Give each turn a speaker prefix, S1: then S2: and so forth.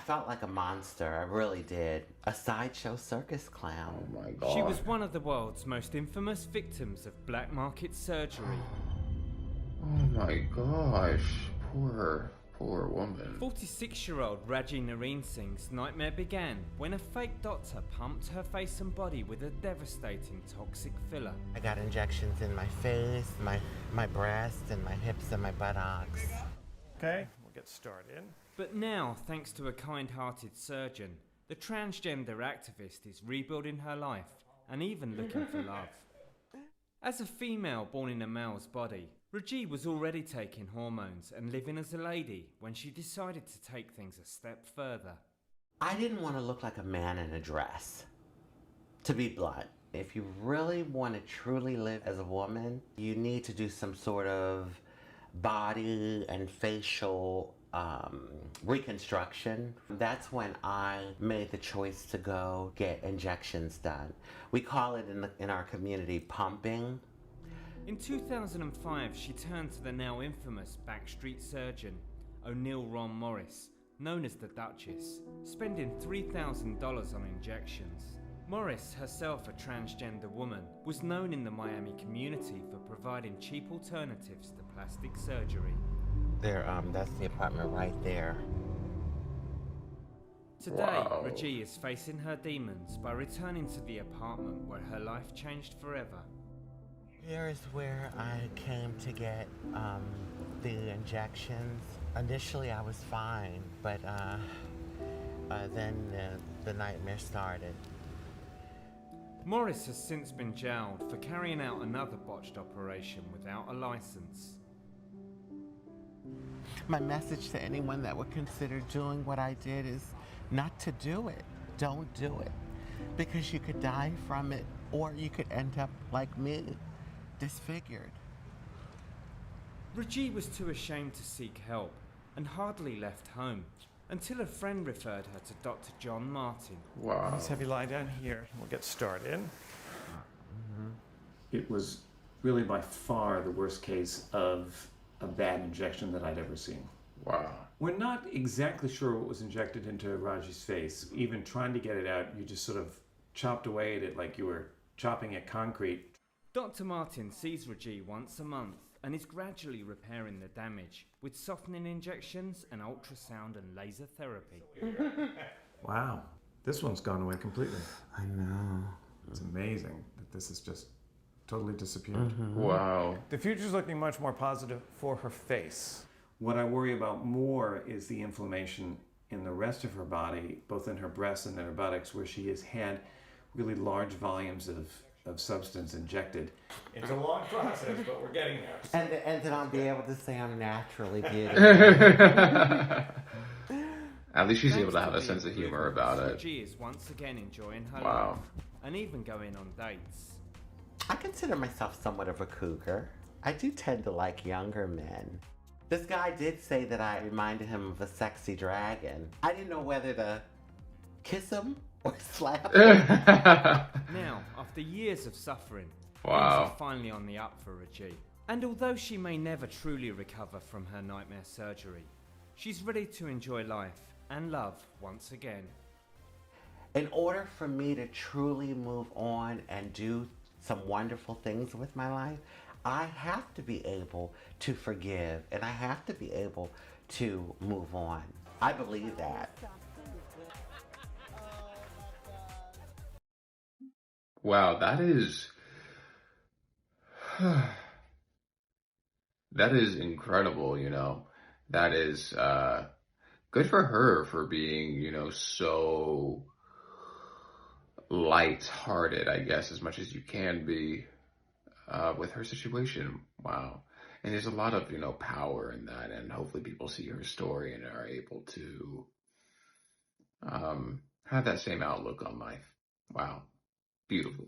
S1: felt like a monster. I really did. A sideshow circus clown.
S2: Oh my God.
S3: She was one of the world's most infamous victims of black market surgery.
S2: Oh my gosh. Poor woman.
S3: 46-year-old Raji Nareen Singh's nightmare began when a fake doctor pumped her face and body with a devastating toxic filler.
S1: I got injections in my face, my breast, and my hips and my buttocks.
S4: Okay, we'll get started.
S3: But now, thanks to a kind-hearted surgeon, the transgender activist is rebuilding her life and even looking for love. As a female born in a male's body, Raji was already taking hormones and living as a lady when she decided to take things a step further.
S1: I didn't want to look like a man in a dress. To be blunt, if you really want to truly live as a woman, you need to do some sort of body and facial reconstruction. That's when I made the choice to go get injections done. We call it in our community pumping.
S3: In 2005, she turned to the now infamous backstreet surgeon, O'Neill Ron Morris, known as the Duchess, spending $3,000 on injections. Morris, herself a transgender woman, was known in the Miami community for providing cheap alternatives to plastic surgery.
S1: That's the apartment right there.
S3: Today,
S2: Wow.
S3: Raji is facing her demons by returning to the apartment where her life changed forever.
S1: Here is where I came to get the injections. Initially I was fine, but then the nightmare started.
S3: Morris has since been jailed for carrying out another botched operation without a license.
S1: My message to anyone that would consider doing what I did is not to do it. Don't do it. Because you could die from it, or you could end up like me, disfigured.
S3: Raji was too ashamed to seek help and hardly left home until a friend referred her to Dr. John Martin.
S2: Wow.
S4: Let's have you lie down here and we'll get started.
S5: It was really by far the worst case of a bad injection that I'd ever seen.
S2: Wow.
S5: We're not exactly sure what was injected into Raji's face. Even trying to get it out, you just sort of chopped away at it like you were chopping at concrete.
S3: Dr. Martin sees Raji once a month and is gradually repairing the damage with softening injections and ultrasound and laser therapy.
S5: Wow, this one's gone away completely.
S1: I know.
S5: It's amazing that this has just totally disappeared.
S2: Wow.
S4: The future's looking much more positive for her face.
S5: What I worry about more is the inflammation in the rest of her body, both in her breasts and in her buttocks, where she has had really large volumes of substance injected.
S4: It's a long process, but we're getting there.
S1: And then I'll be able to say I'm naturally beautiful.
S2: At least she's
S3: Thanks
S2: able to have
S3: to
S2: a
S3: the
S2: sense of humor
S3: improvements,
S2: about it.
S3: Raji is once again enjoying her
S2: Wow.
S3: life and even going on dates.
S1: I consider myself somewhat of a cougar. I do tend to like younger men. This guy did say that I reminded him of a sexy dragon. I didn't know whether to kiss him or slap him.
S3: Now, after years of suffering,
S2: Wow.
S3: things are finally on the up for Raji. And although she may never truly recover from her nightmare surgery, she's ready to enjoy life and love once again.
S1: In order for me to truly move on and do some wonderful things with my life, I have to be able to forgive and I have to be able to move on. I believe that.
S2: Wow, that is that is incredible, you know. That is good for her for being, you know, so light-hearted, I guess, as much as you can be with her situation. Wow. And there's a lot of, you know, power in that, and hopefully people see her story and are able to have that same outlook on life. Wow. Beautiful.